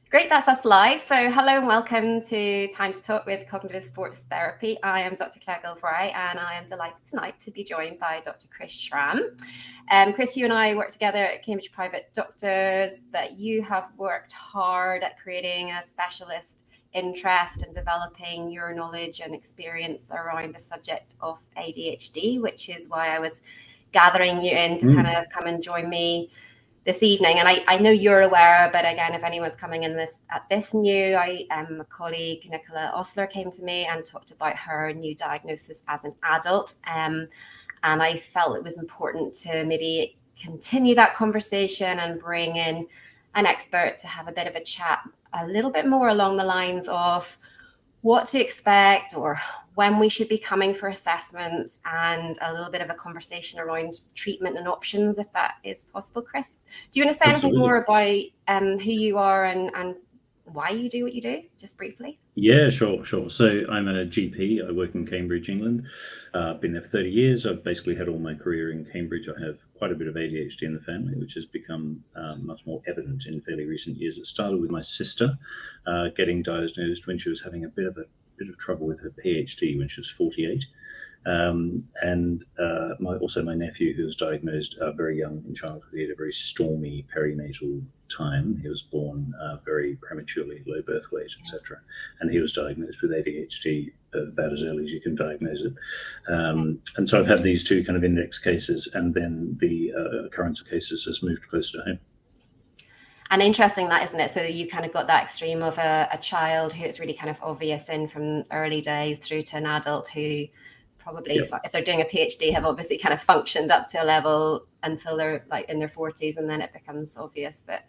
Great, that's us live. So hello and welcome to Time to Talk with Cognitive Sports Therapy. I am Dr. Claire Gilfry and I am delighted tonight to be joined by Dr. Chris Schramm. Chris, you and I work together at Cambridge Private Doctors, that you have worked hard at creating a specialist interest and developing your knowledge and experience around the subject of ADHD, which is why I was gathering you in to kind of come and join me this evening. And I know you're aware, but again, if anyone's coming in at this new, my colleague Nicola Ostler came to me and talked about her new diagnosis as an adult. And I felt it was important to maybe continue that conversation and bring in an expert to have a bit of a chat, a little bit more along the lines of what to expect or when we should be coming for assessments, and a little bit of a conversation around treatment and options, if that is possible. Chris, do you want to say anything more about who you are and why you do what you do, just briefly? Yeah, sure. So I'm a GP. I work in Cambridge, England. I've been there for 30 years. I've basically had all my career in Cambridge. I have quite a bit of ADHD in the family, which has become much more evident in fairly recent years. It started with my sister getting diagnosed when she was having a bit of trouble with her PhD when she was 48. And also my nephew, who was diagnosed very young in childhood. He had a very stormy perinatal time. He was born very prematurely, low birth weight, etc. And he was diagnosed with ADHD about as early as you can diagnose it. And so I've had these two kind of index cases, and then the occurrence of cases has moved closer to home. And interesting that, isn't it? So you kind of got that extreme of a child who it's really kind of obvious in from early days through to an adult who probably, if they're doing a PhD, have obviously kind of functioned up to a level until they're like in their 40s, and then it becomes obvious that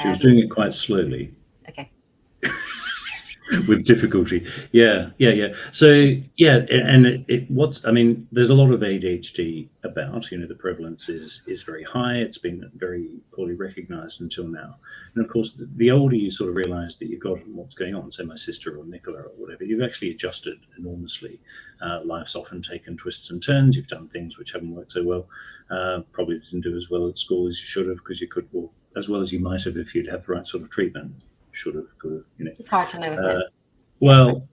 she was doing it quite slowly. Okay. With difficulty. Yeah. So and there's a lot of ADHD about, the prevalence is very high. It's been very poorly recognized until now. And of course, the older you sort of realize that you've got what's going on, say my sister or Nicola or whatever, you've actually adjusted enormously. Life's often taken twists and turns. You've done things which haven't worked so well. Probably didn't do as well at school as you should have, because you could walk as well as you might have if you'd had the right sort of treatment. Should have, could have, It's hard to know, isn't it? Well,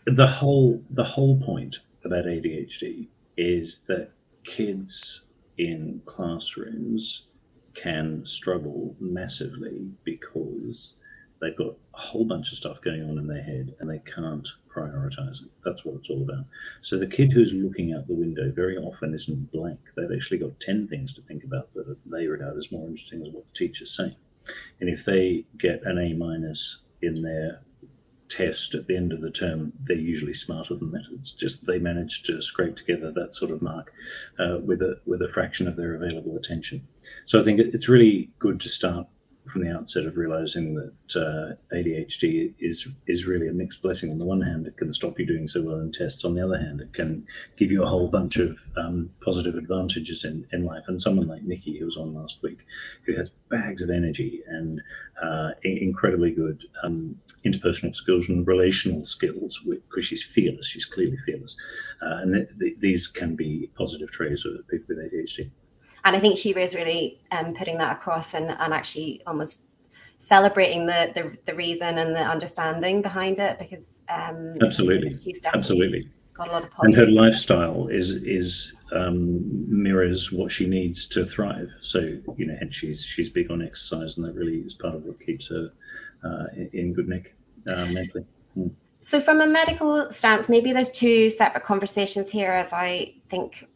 the whole point about ADHD is that kids in classrooms can struggle massively because they've got a whole bunch of stuff going on in their head and they can't prioritize it. That's what it's all about. So the kid who's looking out the window very often isn't blank. They've actually got 10 things to think about that they regard as more interesting as what the teacher's saying. And if they get an A- in their test at the end of the term, they're usually smarter than that. It's just they manage to scrape together that sort of mark with a fraction of their available attention. So I think it's really good to start from the outset of realizing that ADHD is really a mixed blessing. On the one hand, it can stop you doing so well in tests. On the other hand, it can give you a whole bunch of positive advantages in life. And someone like Nikki, who was on last week, who has bags of energy and incredibly good interpersonal skills and relational skills, because she's fearless. She's clearly fearless. And these can be positive traits of people with ADHD. And I think she was really putting that across and actually almost celebrating the reason and the understanding behind it, because absolutely, she's definitely got a lot of positive. And her lifestyle is mirrors what she needs to thrive. So hence she's big on exercise, and that really is part of what keeps her in good nick mentally. So from a medical stance, maybe there's two separate conversations here, as I think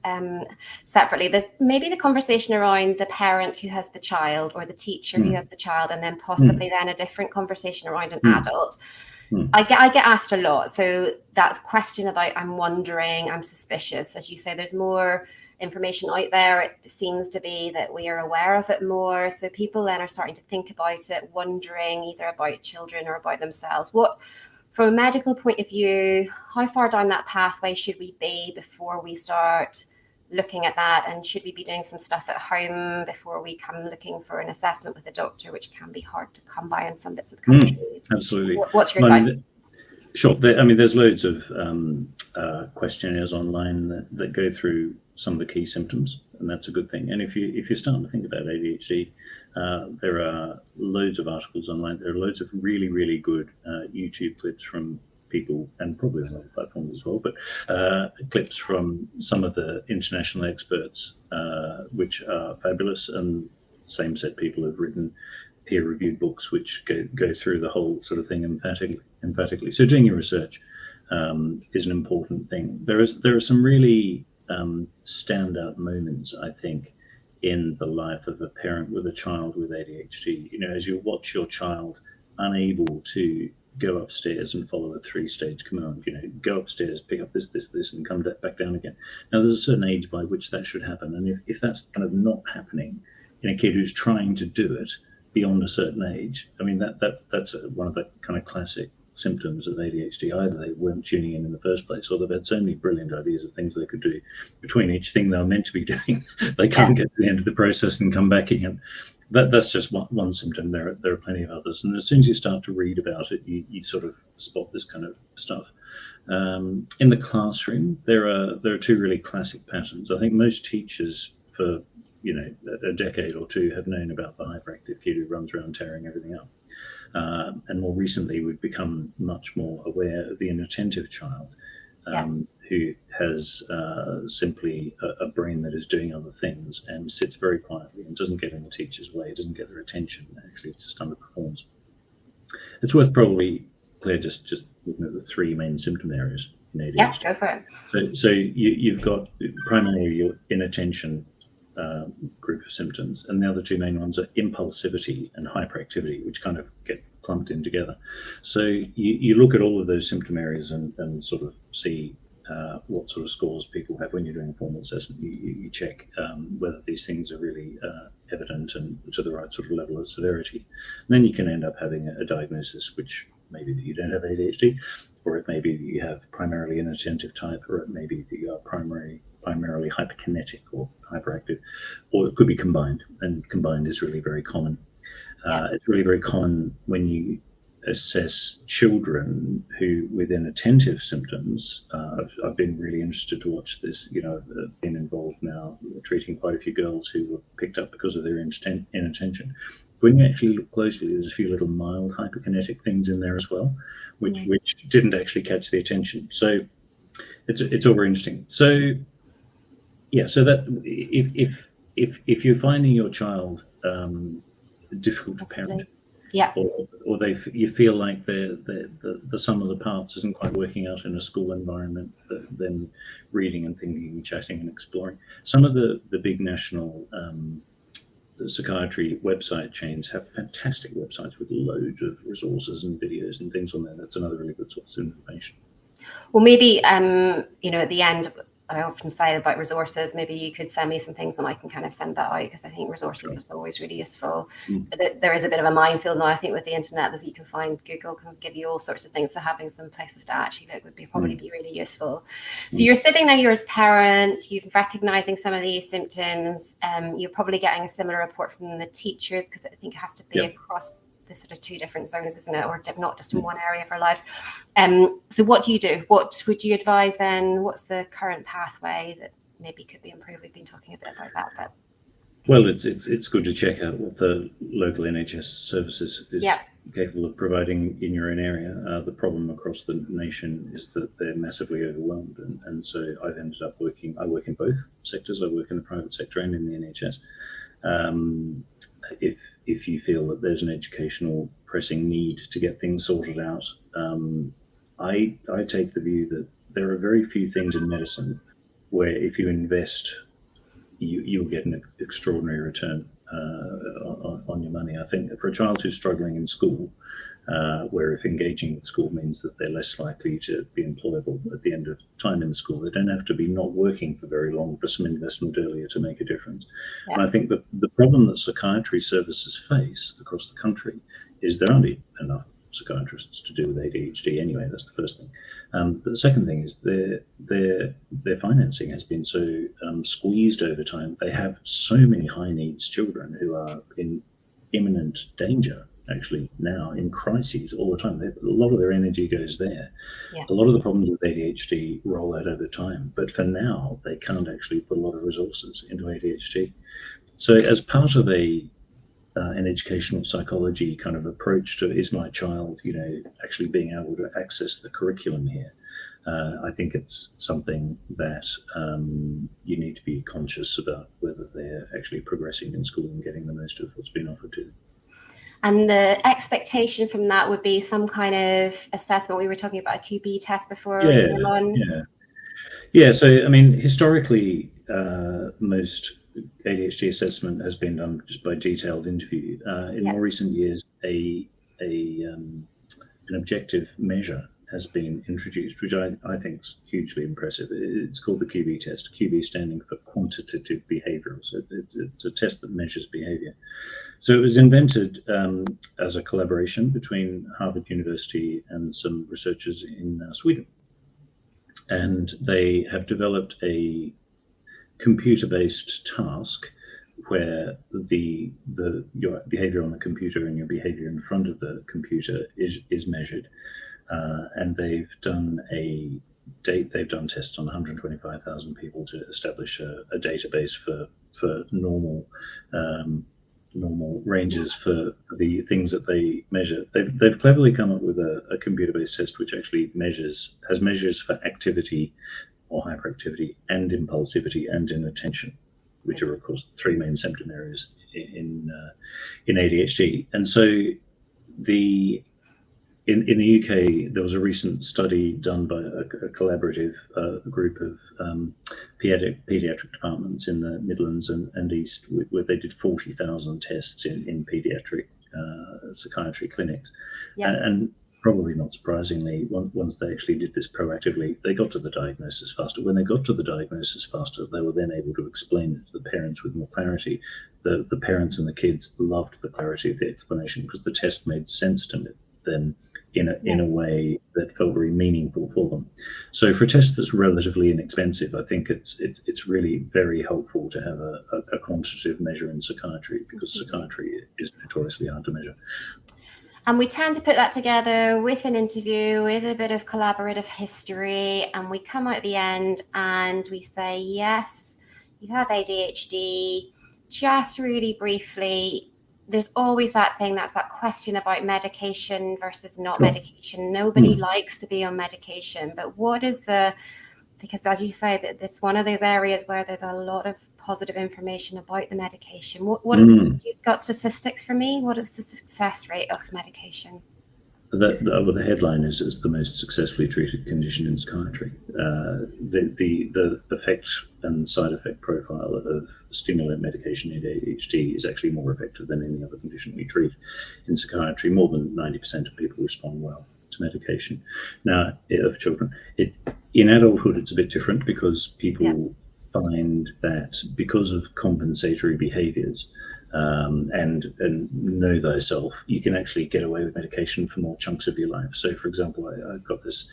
separately. There's maybe the conversation around the parent who has the child or the teacher who has the child, and then possibly then a different conversation around an adult. I get asked a lot. So that question about I'm wondering, I'm suspicious, as you say, there's more information out there. It seems to be that we are aware of it more. So people then are starting to think about it, wondering either about children or about themselves. From a medical point of view, how far down that pathway should we be before we start looking at that? And should we be doing some stuff at home before we come looking for an assessment with a doctor, which can be hard to come by in some bits of the country? Absolutely. What's your advice? Sure. There's loads of questionnaires online that go through some of the key symptoms. and that's a good thing. And if you're starting to think about ADHD, there are loads of articles online. There are loads of really, really good YouTube clips from people, and probably on other platforms as well, but clips from some of the international experts, which are fabulous. And same set people have written peer-reviewed books which go through the whole sort of thing emphatically. So doing your research is an important thing. There are some really standout moments, I think, in the life of a parent with a child with ADHD. You know, as you watch your child unable to go upstairs and follow a 3-stage command, you know, go upstairs, pick up this, and come back down again. Now, there's a certain age by which that should happen, and if that's kind of not happening in a kid who's trying to do it beyond a certain age, I mean, that's one of the kind of classic symptoms of ADHD. Either they weren't tuning in the first place, or they've had so many brilliant ideas of things they could do between each thing they were meant to be doing, they can't get to the end of the process and come back again. That's just one symptom. There are plenty of others, and as soon as you start to read about it, you sort of spot this kind of stuff. In the classroom, there are two really classic patterns. I think most teachers for a decade or two have known about the hyperactive kid who runs around tearing everything up. And more recently, we've become much more aware of the inattentive child who has simply a brain that is doing other things and sits very quietly and doesn't get in the teacher's way, doesn't get their attention, actually just underperforms. It's worth probably, Claire, just looking at the 3 main symptom areas in ADHD. Yeah, go for it. So you've got primarily your inattention group of symptoms, and the other 2 main ones are impulsivity and hyperactivity, which kind of get clumped in together. So you look at all of those symptom areas and sort of see what sort of scores people have when you're doing a formal assessment. You check whether these things are really evident and to the right sort of level of severity. And then you can end up having a diagnosis, which maybe that you don't have ADHD, or it may be that you have primarily inattentive type, or it may be that you are primarily hyperkinetic or hyperactive, or it could be combined, and combined is really very common. It's really very common when you assess children who with inattentive symptoms. I've been really interested to watch this. I've been involved now treating quite a few girls who were picked up because of their inattention. When you actually look closely, there's a few little mild hyperkinetic things in there as well, which didn't actually catch the attention. So it's all very interesting. So so that if you're finding your child difficult to parent, or you feel like the sum of the parts isn't quite working out in a school environment, then reading and thinking and chatting and exploring. Some of the big national psychiatry website chains have fantastic websites with loads of resources and videos and things on there. That's another really good source of information. Well, maybe at the end, I often say about resources, maybe you could send me some things and I can kind of send that out, because I think resources are always really useful. There is a bit of a minefield now, I think, with the internet, as you can find. Google can give you all sorts of things, so having some places to actually look would probably be really useful. So you're sitting there, you're as parent, you're recognizing some of these symptoms, you're probably getting a similar report from the teachers, because I think it has to be across the sort of 2 different zones, isn't it, or not just in one area of our lives. So what do you do? What would you advise then? What's the current pathway that maybe could be improved? We've been talking a bit about that, but well, it's good to check out what the local NHS services is capable of providing in your own area. The problem across the nation is that they're massively overwhelmed, and so I've ended up I work in both sectors. I work in the private sector and in the NHS. If you feel that there's an educational pressing need to get things sorted out, I take the view that there are very few things in medicine where if you invest, you'll get an extraordinary return on your money. I think for a child who's struggling in school, where if engaging with school means that they're less likely to be employable at the end of time in school, they don't have to be not working for very long for some investment earlier to make a difference. And I think that the problem that psychiatry services face across the country is there aren't enough psychiatrists to deal with ADHD anyway. That's the first thing. But the second thing is their financing has been so squeezed over time. They have so many high needs children who are in imminent danger actually now in crises all the time. A lot of their energy goes there. Yeah. A lot of the problems with ADHD roll out over time, but for now they can't actually put a lot of resources into ADHD. So as part of an educational psychology kind of approach to, is my child, actually being able to access the curriculum here, I think it's something that you need to be conscious about whether they're actually progressing in school and getting the most of what's been offered to them. And the expectation from that would be some kind of assessment. We were talking about a QB test before we came on. Yeah. So, I mean, historically, most ADHD assessment has been done just by detailed interview. In more recent years, an objective measure has been introduced, which I think is hugely impressive. It's called the QB test, QB standing for quantitative behavioural. So it's a test that measures behaviour. So it was invented as a collaboration between Harvard University and some researchers in Sweden. And they have developed a computer-based task where your behavior on the computer and your behavior in front of the computer is measured. And they've done tests on 125,000 people to establish a database for normal ranges for the things that they measure. They've cleverly come up with a computer-based test which actually has measures for activity or hyperactivity and impulsivity and inattention, which are of course the three main symptom areas in ADHD. And so in the UK, there was a recent study done by a collaborative group of pediatric departments in the Midlands and East, where they did 40,000 tests in pediatric psychiatry clinics. And probably not surprisingly, once they actually did this proactively, they got to the diagnosis faster. When they got to the diagnosis faster, they were then able to explain it to the parents with more clarity. The parents and the kids loved the clarity of the explanation because the test made sense to them in a way that felt very meaningful for them. So for a test that's relatively inexpensive, I think it's really very helpful to have a quantitative measure in psychiatry, because psychiatry is notoriously hard to measure. And we tend to put that together with an interview, with a bit of collaborative history, and we come out at the end and we say, yes, you have ADHD, just really briefly. There's always that question about medication versus not medication. Nobody likes to be on medication, but because as you say, that this one of those areas where there's a lot of positive information about the medication. You've got statistics for me? What is the success rate of medication? The headline is the most successfully treated condition in psychiatry. The effect and side effect profile of stimulant medication in ADHD is actually more effective than any other condition we treat in psychiatry. More than 90% of people respond well to medication. Now, of children, in adulthood, it's a bit different, because people find that because of compensatory behaviours and know thyself, you can actually get away with medication for more chunks of your life. So, for example, I've got this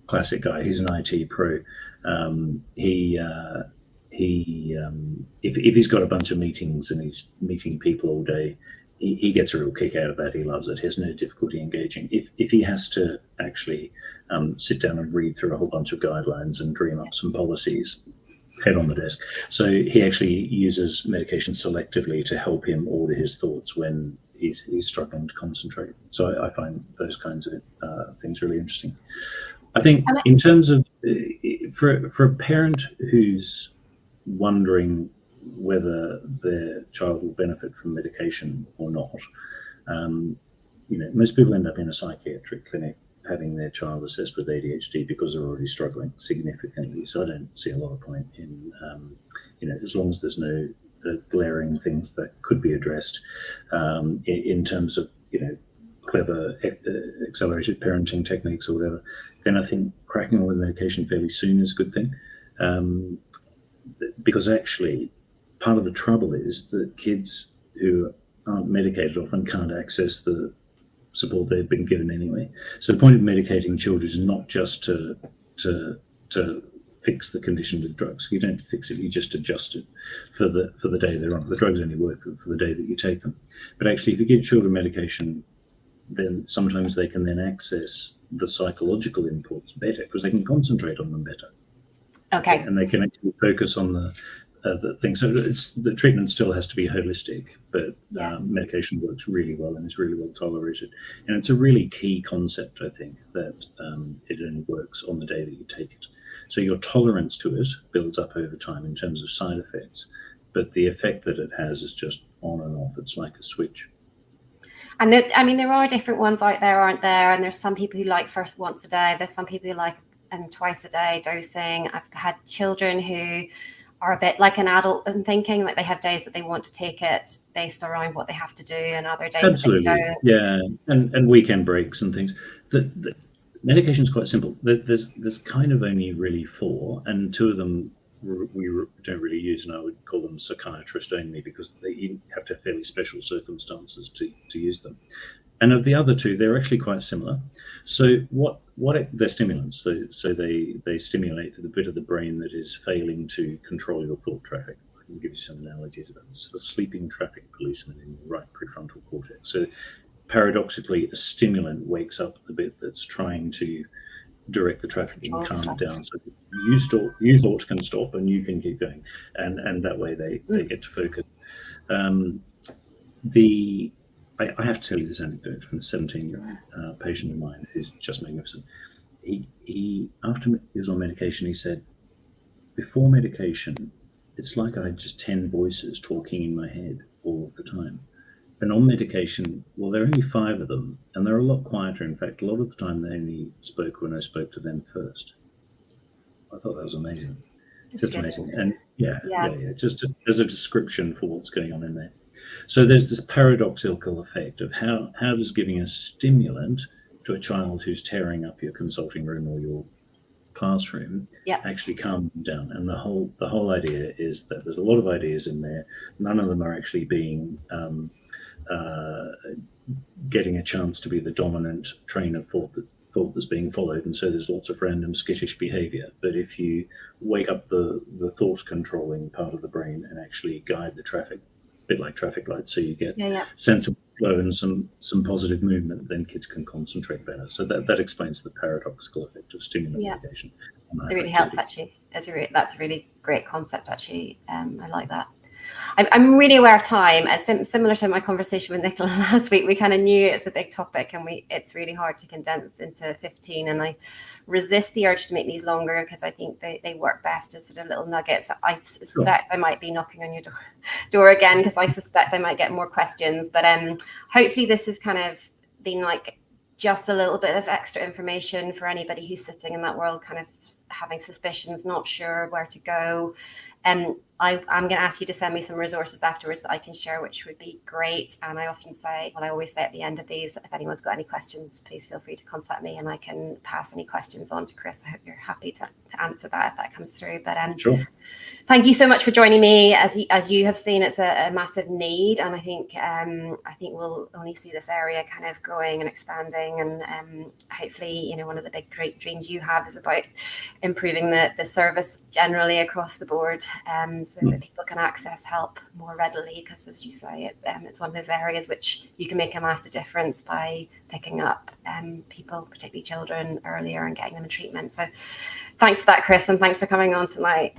classic guy. He's an IT pro. If he's got a bunch of meetings and he's meeting people all day, he gets a real kick out of that. He loves it. He has no difficulty engaging. If he has to actually sit down and read through a whole bunch of guidelines and dream up some policies, head on the desk. So he actually uses medication selectively to help him order his thoughts when he's struggling to concentrate. So I find those kinds of things really interesting. I think in terms of for a parent who's wondering whether their child will benefit from medication or not, most people end up in a psychiatric clinic having their child assessed with ADHD because they're already struggling significantly. So I don't see a lot of point in, as long as there's no glaring things that could be addressed in terms of, clever accelerated parenting techniques or whatever, then I think cracking on with medication fairly soon is a good thing. Because actually, part of the trouble is that kids who aren't medicated often can't access the support they've been given anyway. So the point of medicating children is not just to fix the condition with drugs. You don't fix it, you just adjust it for the day they're on. The drugs only work for the day that you take them. But actually, if you give children medication, then sometimes they can then access the psychological inputs better because they can concentrate on them better. Okay. And they can actually focus on the thing. So the treatment still has to be holistic, but medication works really well and is really well tolerated. And it's a really key concept, I think, that it only works on the day that you take it. So your tolerance to it builds up over time in terms of side effects, but the effect that it has is just on and off. It's like a switch. And there are different ones out there, aren't there? And there's some people who like first once a day. There's some people who like twice a day dosing. I've had children who are a bit like an adult and thinking like they have days that they want to take it based around what they have to do, and other days Absolutely. that they don't. Yeah, and weekend breaks and things. The medication is quite simple. There's kind of only really 4, and 2 of them we don't really use, and I would call them psychiatrist only because you have to have fairly special circumstances to use them. And of the other 2, they're actually quite similar. So they're stimulants. So they stimulate the bit of the brain that is failing to control your thought traffic. I can give you some analogies about this. The sleeping traffic policeman in your right prefrontal cortex. So paradoxically, a stimulant wakes up the bit that's trying to direct the traffic and calm it down. So you thought can stop and you can keep going. And that way they get to focus. I have to tell you this anecdote from a 17-year-old patient of mine who's just magnificent. He after he was on medication, he said, before medication, it's like I had just 10 voices talking in my head all of the time. And on medication, well, there are only 5 of them, and they're a lot quieter. In fact, a lot of the time they only spoke when I spoke to them first. I thought that was amazing. It's just amazing. And yeah, just as a description for what's going on in there. So there's this paradoxical effect of how does giving a stimulant to a child who's tearing up your consulting room or your classroom actually calm them down. And the whole idea is that there's a lot of ideas in there. None of them are actually being getting a chance to be the dominant train of thought that's being followed, and so there's lots of random skittish behavior. But if you wake up the thought controlling part of the brain and actually guide the traffic, a bit like traffic lights, so you get sensible flow and some positive movement, then kids can concentrate better. So that explains the paradoxical effect of stimulant medication. It really helps, actually. That's a really great concept, actually. I like that. I'm really aware of time. Similar to my conversation with Nicola last week, we kind of knew it's a big topic and it's really hard to condense into 15. And I resist the urge to make these longer because I think they work best as sort of little nuggets. I suspect I might be knocking on your door again because I suspect I might get more questions. But hopefully this has kind of been like just a little bit of extra information for anybody who's sitting in that world, kind of having suspicions, not sure where to go. I'm going to ask you to send me some resources afterwards that I can share, which would be great. And I always say at the end of these, if anyone's got any questions, please feel free to contact me and I can pass any questions on to Chris. I hope you're happy to answer that if that comes through. But sure. Thank you so much for joining me. As you have seen, it's a massive need, and I think we'll only see this area kind of growing and expanding. And hopefully, one of the big great dreams you have is about improving the service generally across the board, so that people can access help more readily. Because, as you say, it's one of those areas which you can make a massive difference by picking up people, particularly children, earlier and getting them in treatment. So, thanks for that, Chris, and thanks for coming on tonight.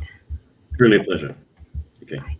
Really a pleasure. Okay. Bye.